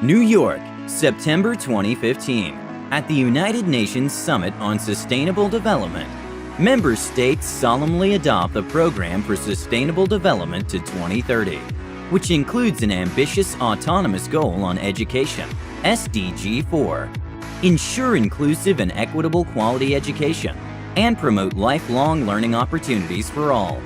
New York, September 2015. At the United Nations Summit on Sustainable Development, member states solemnly adopt the Program for Sustainable Development to 2030, which includes an ambitious autonomous goal on education, SDG 4. Ensure inclusive and equitable quality education, and promote lifelong learning opportunities for all.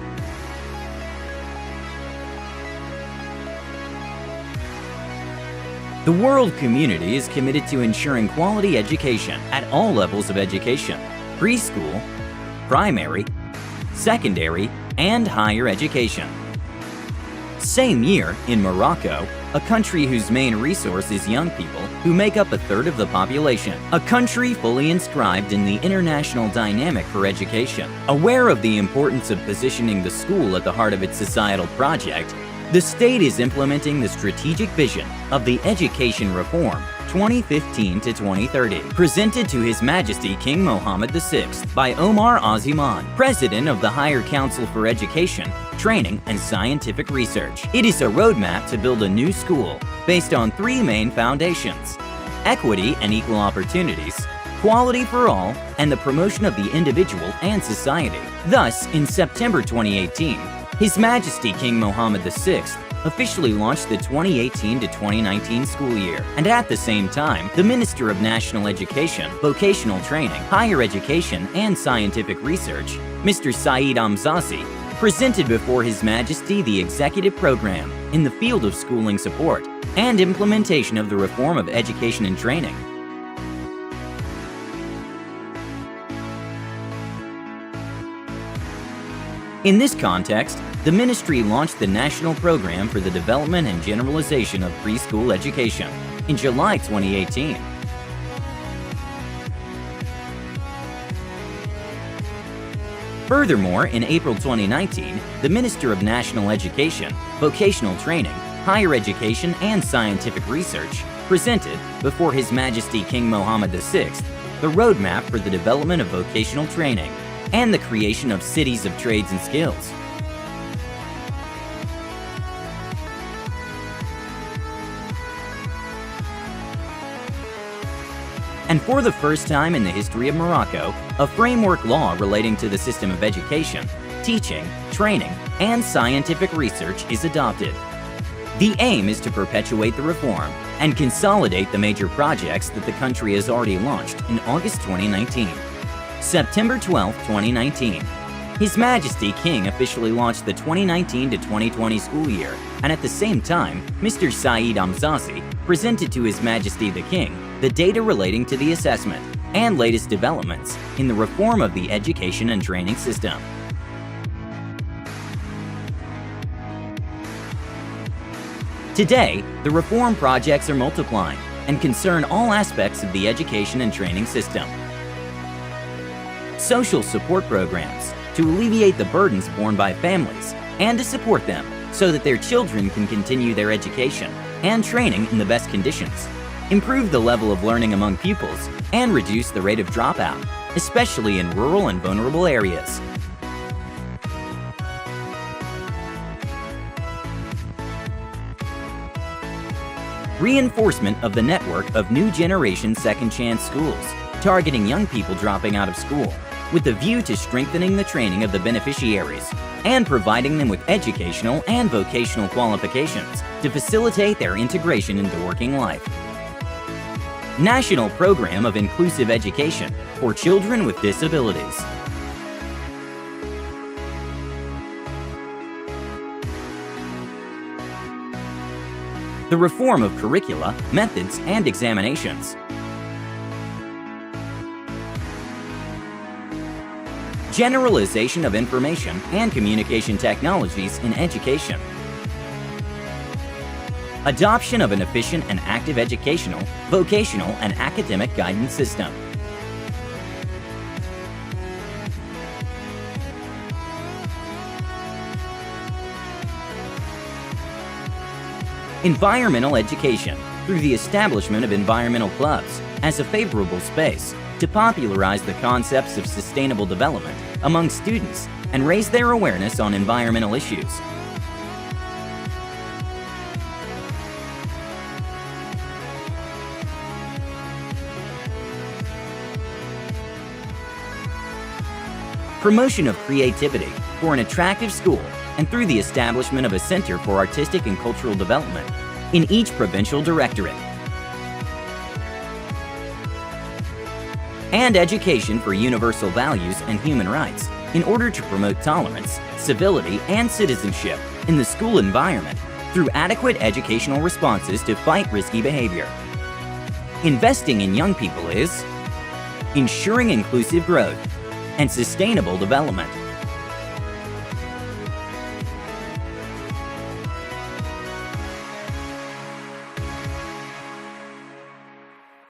The world community is committed to ensuring quality education at all levels of education: preschool, primary, secondary, and higher education. Same year, in Morocco, a country whose main resource is young people who make up a third of the population, a country fully inscribed in the international dynamic for education. Aware of the importance of positioning the school at the heart of its societal project, the state is implementing the strategic vision of the Education Reform 2015 to 2030, presented to His Majesty King Mohammed VI by Omar Aziman, President of the Higher Council for Education, Training, and Scientific Research. It is a roadmap to build a new school based on three main foundations: equity and equal opportunities, quality for all, and the promotion of the individual and society. Thus, in September 2018, His Majesty King Mohammed VI officially launched the 2018 to 2019 school year, and at the same time, the Minister of National Education, Vocational Training, Higher Education, and Scientific Research, Mr. Saeed Amzazi, presented before His Majesty the executive program in the field of schooling support and implementation of the reform of education and training. In this context, the ministry launched the National Program for the Development and Generalization of Preschool Education in July 2018. Furthermore, in April 2019, the Minister of National Education, Vocational Training, Higher Education, and Scientific Research presented before His Majesty King Mohammed VI the roadmap for the development of vocational training and the creation of cities of trades and skills. And for the first time in the history of Morocco, a framework law relating to the system of education, teaching, training, and scientific research is adopted. The aim is to perpetuate the reform and consolidate the major projects that the country has already launched in August 2019. September 12, 2019. His Majesty King officially launched the 2019 to 2020 school year, and at the same time, Mr. Saeed Amzazi presented to His Majesty the King the data relating to the assessment and latest developments in the reform of the education and training system. Today, the reform projects are multiplying and concern all aspects of the education and training system. Social support programs to alleviate the burdens borne by families and to support them so that their children can continue their education and training in the best conditions, improve the level of learning among pupils, and reduce the rate of dropout, especially in rural and vulnerable areas. Reinforcement of the network of new generation second chance schools, targeting young people dropping out of school, with a view to strengthening the training of the beneficiaries and providing them with educational and vocational qualifications to facilitate their integration into working life. National Program of Inclusive Education for Children with Disabilities. The reform of curricula, methods, and examinations. Generalization of information and communication technologies in education. Adoption of an efficient and active educational, vocational, and academic guidance system. Environmental education through the establishment of environmental clubs as a favorable space to popularize the concepts of sustainable development among students and raise their awareness on environmental issues. promotion of creativity for an attractive school, and through the establishment of a Center for Artistic and Cultural Development in each provincial directorate. And education for universal values and human rights in order to promote tolerance, civility, and citizenship in the school environment through adequate educational responses to fight risky behavior. Investing in young people is ensuring inclusive growth and sustainable development.